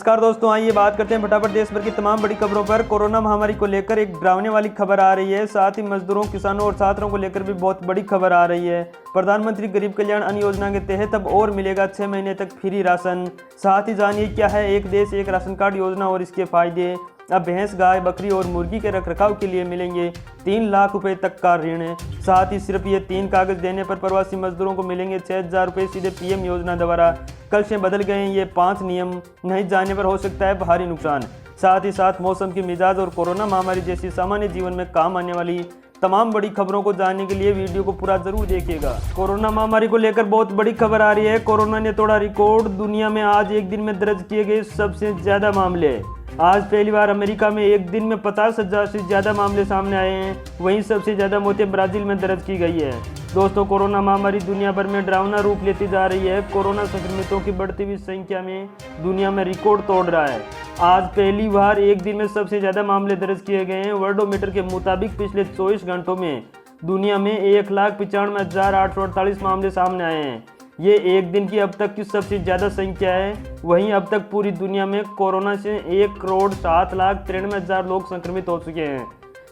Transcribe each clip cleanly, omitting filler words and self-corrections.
नमस्कार दोस्तों, आइए बात करते हैं फटाफट देश भर की तमाम बड़ी खबरों पर। कोरोना महामारी को लेकर एक डरावने वाली खबर आ रही है, साथ ही मजदूरों, किसानों और छात्रों को लेकर भी बहुत बड़ी खबर आ रही है। प्रधानमंत्री गरीब कल्याण अन्न योजना के तहत अब और मिलेगा 6 महीने तक फ्री राशन। साथ ही जानिए क्या है एक देश एक राशन कार्ड योजना और इसके फायदे। अब भैंस, गाय, बकरी और मुर्गी के रखरखाव के लिए मिलेंगे 3 लाख रुपए तक का ऋण। साथ ही सिर्फ ये 3 कागज देने पर प्रवासी मजदूरों को मिलेंगे 6,000 रुपये सीधे पीएम योजना द्वारा। कल से बदल गए ये 5 नियम, नहीं जानने पर हो सकता है भारी नुकसान। साथ ही साथ मौसम की मिजाज और कोरोना महामारी जैसी सामान्य जीवन में काम आने वाली तमाम बड़ी खबरों को जानने के लिए वीडियो को पूरा जरूर देखिएगा। कोरोना महामारी को लेकर बहुत बड़ी खबर आ रही है। कोरोना ने तोड़ा रिकॉर्ड, दुनिया में आज एक दिन में दर्ज किए गए सबसे ज्यादा मामले। आज पहली बार अमेरिका में एक दिन में 50,000 से ज्यादा मामले सामने आए हैं। वहीं सबसे ज्यादा मौतें ब्राजील में दर्ज की गई है। दोस्तों, कोरोना महामारी दुनिया भर में डरावना रूप लेती जा रही है। कोरोना संक्रमितों की बढ़ती हुई संख्या में दुनिया में रिकॉर्ड तोड़ रहा है। आज पहली बार एक दिन में सबसे ज्यादा मामले दर्ज किए गए हैं। वर्ल्डोमीटर के मुताबिक पिछले 24 घंटों में दुनिया में 1,95,848 मामले सामने आए हैं। ये एक दिन की अब तक की सबसे ज्यादा संख्या है। वहीं अब तक पूरी दुनिया में कोरोना से 1,07,93,000 लोग संक्रमित हो चुके हैं,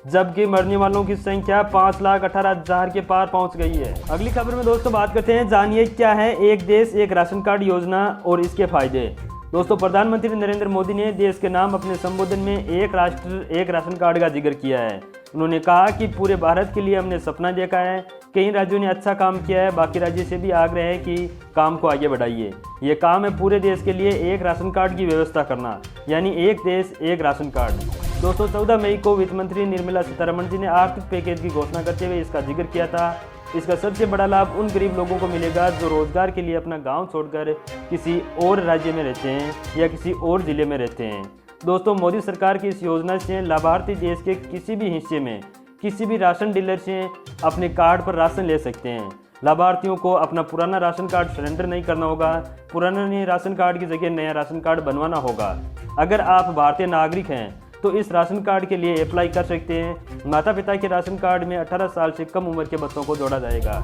जबकि मरने वालों की संख्या 5,18,000 के पार पहुंच गई है। अगली खबर में दोस्तों बात करते हैं, जानिए क्या है एक देश एक राशन कार्ड योजना और इसके फायदे। दोस्तों, प्रधानमंत्री नरेंद्र मोदी ने देश के नाम अपने संबोधन में एक राष्ट्र एक राशन कार्ड का जिक्र किया है। उन्होंने कहा कि पूरे भारत के लिए हमने सपना देखा है। कई राज्यों ने अच्छा काम किया है, बाकी राज्यों से भी आग्रह है कि काम को आगे बढ़ाइए। ये काम है पूरे देश के लिए एक राशन कार्ड की व्यवस्था करना, यानी एक देश एक राशन कार्ड। दोस्तों, 14 मई को वित्त मंत्री निर्मला सीतारमण जी ने आर्थिक पैकेज की घोषणा करते हुए इसका जिक्र किया था। इसका सबसे बड़ा लाभ उन गरीब लोगों को मिलेगा जो रोजगार के लिए अपना गांव छोड़कर किसी और राज्य में रहते हैं या किसी और जिले में रहते हैं। दोस्तों, मोदी सरकार की इस योजना से लाभार्थी देश के किसी भी हिस्से में किसी भी राशन डीलर से अपने कार्ड पर राशन ले सकते हैं। लाभार्थियों को अपना पुराना राशन कार्ड सरेंडर नहीं करना होगा। पुराने राशन कार्ड की जगह नया राशन कार्ड बनवाना होगा। अगर आप भारतीय नागरिक हैं तो इस राशन कार्ड के लिए अप्लाई कर सकते हैं। माता पिता के राशन कार्ड में 18 साल से कम उम्र के बच्चों को जोड़ा जाएगा।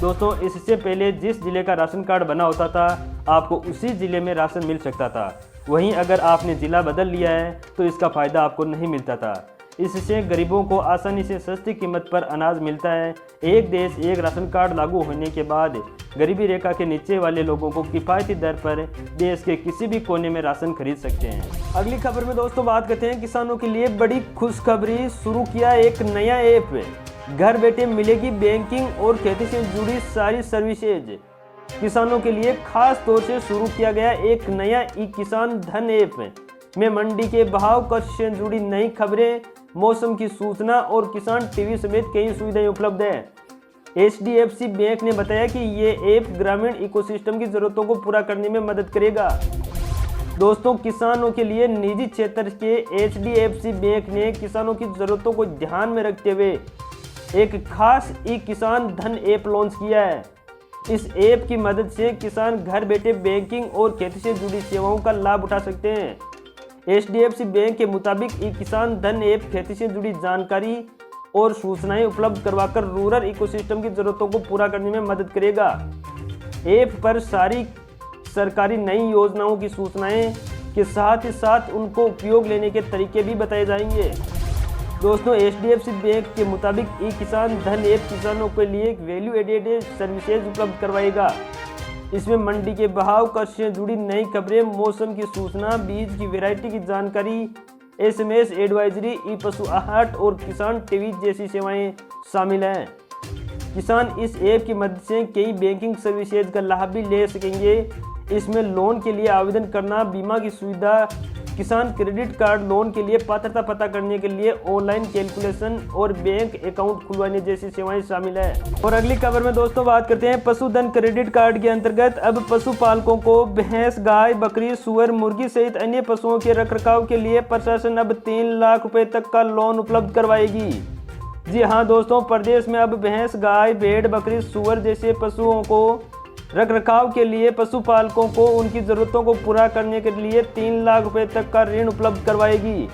दोस्तों, इससे पहले जिस जिले का राशन कार्ड बना होता था, आपको उसी जिले में राशन मिल सकता था। वहीं अगर आपने जिला बदल लिया है तो इसका फायदा आपको नहीं मिलता था। इससे गरीबों को आसानी से सस्ती कीमत पर अनाज मिलता है। एक देश एक राशन कार्ड लागू होने के बाद गरीबी रेखा के नीचे वाले लोगों को किफ़ायती दर पर देश के किसी भी कोने में राशन खरीद सकते हैं। अगली खबर में दोस्तों बात करते हैं, किसानों के लिए बड़ी खुशखबरी, शुरू किया एक नया ऐप। घर बैठे मिलेगी बैंकिंग और खेती से जुड़ी सारी सर्विसेज। किसानों के लिए खास तौर से शुरू किया गया एक नया ई किसान धन ऐप में मंडी के भाव, कृषि से जुड़ी नई खबरें, मौसम की सूचना और किसान टीवी समेत कई सुविधाएं उपलब्ध है। HDFC बैंक ने बताया कि ये ऐप ग्रामीण इकोसिस्टम की जरूरतों को पूरा करने में मदद करेगा। दोस्तों, किसानों के लिए निजी क्षेत्र के HDFC बैंक ने किसानों की जरूरतों को ध्यान में रखते हुए एक खास ई किसान धन ऐप लॉन्च किया है। इस ऐप की मदद से किसान घर बैठे बैंकिंग और खेती से जुड़ी सेवाओं का लाभ उठा सकते हैं। HDFC बैंक के मुताबिक ई किसान धन ऐप खेती से जुड़ी जानकारी और सूचनाएं उपलब्ध करवाकर रूरल इकोसिस्टम की जरूरतों को पूरा करने में मदद करेगा। ऐप पर सारी सरकारी नई योजनाओं की सूचनाएं के साथ ही साथ उनको उपयोग लेने के तरीके भी बताए जाएंगे। दोस्तों, HDFC बैंक के मुताबिक ई किसान धन ऐप किसानों के लिए एक वैल्यू एडेड सर्विसेज उपलब्ध करवाएगा। इसमें मंडी के भाव, कृषि से जुड़ी नई खबरें, मौसम की सूचना, बीज की वैरायटी की जानकारी, SMS एडवाइजरी, ई पशु आहार और किसान टीवी जैसी सेवाएं शामिल हैं। किसान इस ऐप की मदद से कई बैंकिंग सर्विसेज का लाभ भी ले सकेंगे। इसमें लोन के लिए आवेदन करना, बीमा की सुविधा, किसान क्रेडिट कार्ड लोन के लिए पात्रता पता करने के लिए ऑनलाइन कैलकुलेशन और बैंक अकाउंट खुलवाने जैसी सेवाएं शामिल है। और अगली खबर में दोस्तों बात करते हैं, पशुधन क्रेडिट कार्ड के अंतर्गत अब पशुपालकों को भैंस, गाय, बकरी, सुअर, मुर्गी सहित अन्य पशुओं के रखरखाव के लिए प्रशासन अब 3 लाख रुपए तक का लोन उपलब्ध करवाएगी। जी हाँ दोस्तों, प्रदेश में अब भैंस, गाय, भेड़, बकरी, सुअर जैसे पशुओं को रखरखाव के लिए पशुपालकों को उनकी ज़रूरतों को पूरा करने के लिए 3 लाख रुपए तक का ऋण उपलब्ध करवाएगी,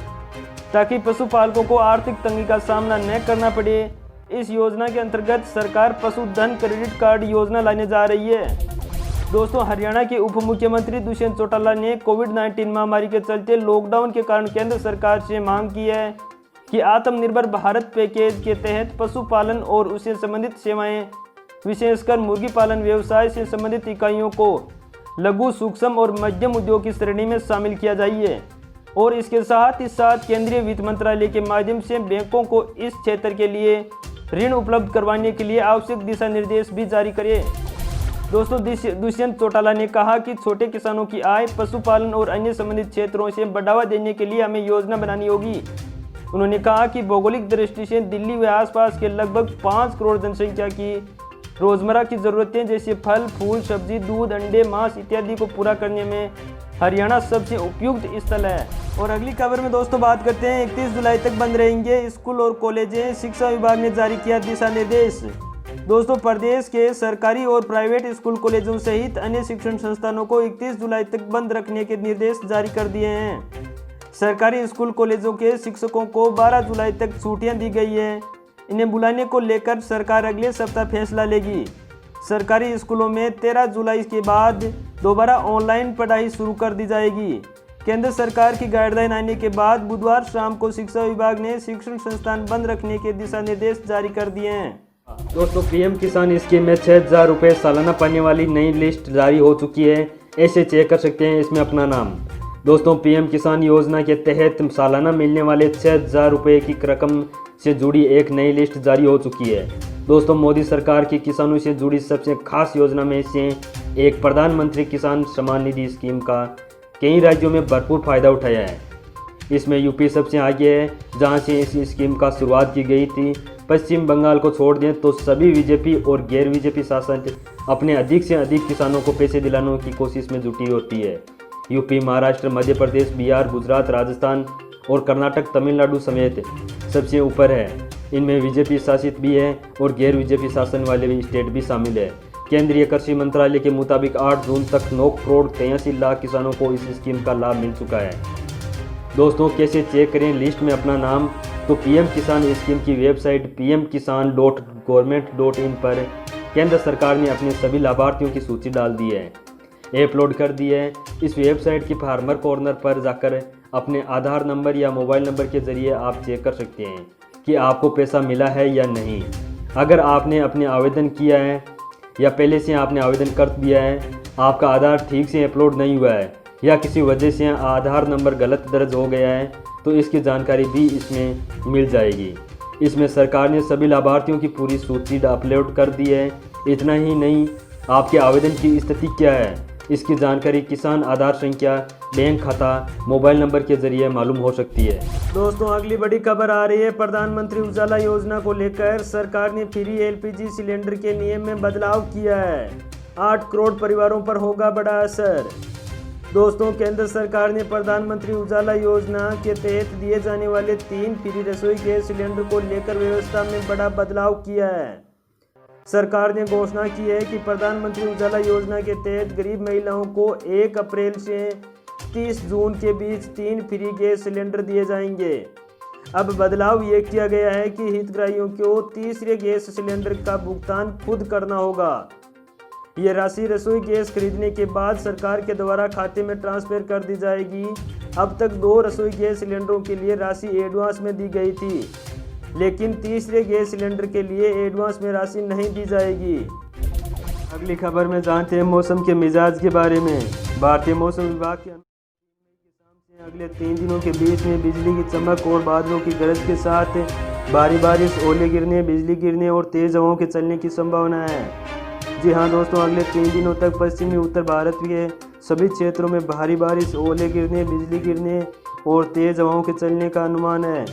ताकि पशुपालकों को आर्थिक तंगी का सामना न करना पड़े। इस योजना के अंतर्गत सरकार पशुधन क्रेडिट कार्ड योजना लाने जा रही है। दोस्तों, हरियाणा के उप मुख्यमंत्री दुष्यंत चौटाला ने कोविड-19 महामारी के चलते लॉकडाउन के कारण केंद्र सरकार से मांग की है कि आत्मनिर्भर भारत पैकेज के तहत पशुपालन और उससे संबंधित सेवाएं, विशेषकर मुर्गी पालन व्यवसाय से संबंधित इकाइयों को लघु, सूक्ष्म और मध्यम उद्योग की श्रेणी में शामिल किया जाए और इसके साथ ही साथ केंद्रीय वित्त मंत्रालय के माध्यम से बैंकों को इस क्षेत्र के लिए ऋण उपलब्ध करवाने के लिए आवश्यक दिशा निर्देश भी जारी करे। दोस्तों, दुष्यंत चौटाला ने कहा कि छोटे किसानों की आय, पशुपालन और अन्य संबंधित क्षेत्रों से बढ़ावा देने के लिए हमें योजना बनानी होगी। उन्होंने कहा कि भौगोलिक दृष्टि से दिल्ली व आसपास के लगभग 5 करोड़ जनसंख्या की रोजमर्रा की जरूरतें जैसे फल, फूल, सब्जी, दूध, अंडे, मांस इत्यादि को पूरा करने में हरियाणा सबसे उपयुक्त स्थल है। और अगली खबर में दोस्तों बात करते हैं 31 जुलाई तक बंद रहेंगे स्कूल और कॉलेजें, शिक्षा विभाग ने जारी किया दिशा निर्देश। दोस्तों, प्रदेश के सरकारी और प्राइवेट स्कूल कॉलेजों सहित अन्य शिक्षण संस्थानों को 31 जुलाई तक बंद रखने के निर्देश जारी कर दिए हैं। सरकारी स्कूल कॉलेजों के शिक्षकों को 12 जुलाई तक छुट्टियां दी गई है। इन्हें बुलाने को लेकर सरकार अगले सप्ताह फैसला लेगी। सरकारी स्कूलों में 13 जुलाई के बाद दोबारा ऑनलाइन पढ़ाई शुरू कर दी जाएगी। केंद्र सरकार की गाइडलाइन आने के बाद बुधवार शाम को शिक्षा विभाग ने शिक्षण संस्थान बंद रखने के दिशा निर्देश जारी कर दिए हैं। दोस्तों, पीएम किसान स्कीम में 6,000 रुपये सालाना पाने वाली नई लिस्ट जारी हो चुकी है। ऐसे चेक कर सकते हैं इसमें अपना नाम। दोस्तों, पीएम किसान योजना के तहत सालाना मिलने वाले 6,000 रुपये की रकम से जुड़ी एक नई लिस्ट जारी हो चुकी है। दोस्तों, मोदी सरकार की किसानों से जुड़ी सबसे खास योजना में से एक प्रधानमंत्री किसान सम्मान निधि स्कीम का कई राज्यों में भरपूर फायदा उठाया है। इसमें यूपी सबसे आगे है, जहां से इस स्कीम का शुरुआत की गई थी। पश्चिम बंगाल को छोड़ दें तो सभी बीजेपी और गैर बीजेपी शासन अपने अधिक से अधिक किसानों को पैसे दिलाने की कोशिश में जुटी होती है। यूपी, महाराष्ट्र, मध्य प्रदेश, बिहार, गुजरात, राजस्थान और कर्नाटक, तमिलनाडु समेत सबसे ऊपर है। इनमें बीजेपी शासित भी है और गैर बीजेपी शासन वाले भी स्टेट भी शामिल है। केंद्रीय कृषि मंत्रालय के मुताबिक 8 जून तक 9 करोड़ 83 लाख किसानों को इस स्कीम का लाभ मिल चुका है। दोस्तों, कैसे चेक करें लिस्ट में अपना नाम? तो पीएम किसान स्कीम की वेबसाइट pmkisan.government.in पर केंद्र सरकार ने अपने सभी लाभार्थियों की सूची डाल दी है, अपलोड कर दी है। इस वेबसाइट की फार्मर कॉर्नर पर जाकर अपने आधार नंबर या मोबाइल नंबर के जरिए आप चेक कर सकते हैं कि आपको पैसा मिला है या नहीं। अगर आपने अपने आवेदन किया है या पहले से आपने आवेदन कर दिया है, आपका आधार ठीक से अपलोड नहीं हुआ है या किसी वजह से आधार नंबर गलत दर्ज हो गया है, तो इसकी जानकारी भी इसमें मिल जाएगी। इसमें सरकार ने सभी लाभार्थियों की पूरी सूची अपलोड कर दी है। इतना ही नहीं, आपके आवेदन की स्थिति क्या है, इसकी जानकारी किसान आधार संख्या, बैंक खाता, मोबाइल नंबर के जरिए मालूम हो सकती है। दोस्तों, अगली बड़ी खबर आ रही है प्रधानमंत्री उजाला योजना को लेकर। सरकार ने फ्री एलपीजी सिलेंडर के नियम में बदलाव किया है। 8 करोड़ परिवारों पर होगा बड़ा असर। दोस्तों, केंद्र सरकार ने प्रधानमंत्री उजाला योजना के तहत दिए जाने वाले 3 फ्री रसोई गैस सिलेंडर को लेकर व्यवस्था में बड़ा बदलाव किया है। सरकार ने घोषणा की है कि प्रधानमंत्री उजाला योजना के तहत गरीब महिलाओं को 1 अप्रैल से 30 जून के बीच 3 फ्री गैस सिलेंडर दिए जाएंगे। अब बदलाव ये किया गया है कि हितग्राहियों को तीसरे गैस सिलेंडर का भुगतान खुद करना होगा। ये राशि रसोई गैस खरीदने के बाद सरकार के द्वारा खाते में ट्रांसफर कर दी जाएगी। अब तक 2 रसोई गैस सिलेंडरों के लिए राशि एडवांस में दी गई थी, लेकिन तीसरे गैस सिलेंडर के लिए एडवांस में राशि नहीं दी जाएगी। अगली खबर में जानते हैं मौसम के मिजाज के बारे में। भारतीय मौसम विभाग के अनुसार अगले 3 दिनों के बीच में बिजली की चमक और बादलों की गरज के साथ भारी बारिश, ओले गिरने, बिजली गिरने और तेज हवाओं के चलने की संभावना है। जी हाँ दोस्तों, अगले 3 दिनों तक पश्चिमी उत्तर भारत के सभी क्षेत्रों में भारी बारिश, ओले गिरने, बिजली गिरने और तेज हवाओं के चलने का अनुमान है।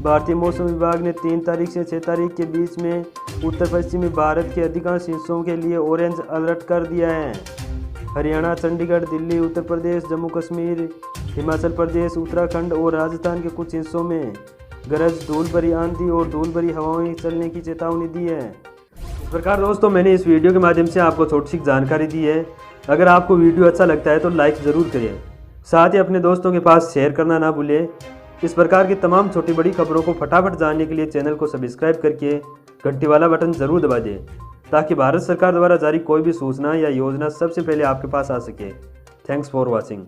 भारतीय मौसम विभाग ने 3 तारीख से 6 तारीख के बीच में उत्तर पश्चिमी भारत के अधिकांश हिस्सों के लिए ऑरेंज अलर्ट कर दिया है। हरियाणा, चंडीगढ़, दिल्ली, उत्तर प्रदेश, जम्मू कश्मीर, हिमाचल प्रदेश, उत्तराखंड और राजस्थान के कुछ हिस्सों में गरज, धूल भरी आंधी और धूल भरी हवाएं चलने की चेतावनी दी है। इस प्रकार दोस्तों, मैंने इस वीडियो के माध्यम से आपको छोटी सी जानकारी दी है। अगर आपको वीडियो अच्छा लगता है तो लाइक ज़रूर करिए, साथ ही अपने दोस्तों के पास शेयर करना ना भूलें। इस प्रकार की तमाम छोटी बड़ी खबरों को फटाफट जानने के लिए चैनल को सब्सक्राइब करके घंटी वाला बटन जरूर दबा दें, ताकि भारत सरकार द्वारा जारी कोई भी सूचना या योजना सबसे पहले आपके पास आ सके। Thanks for watching.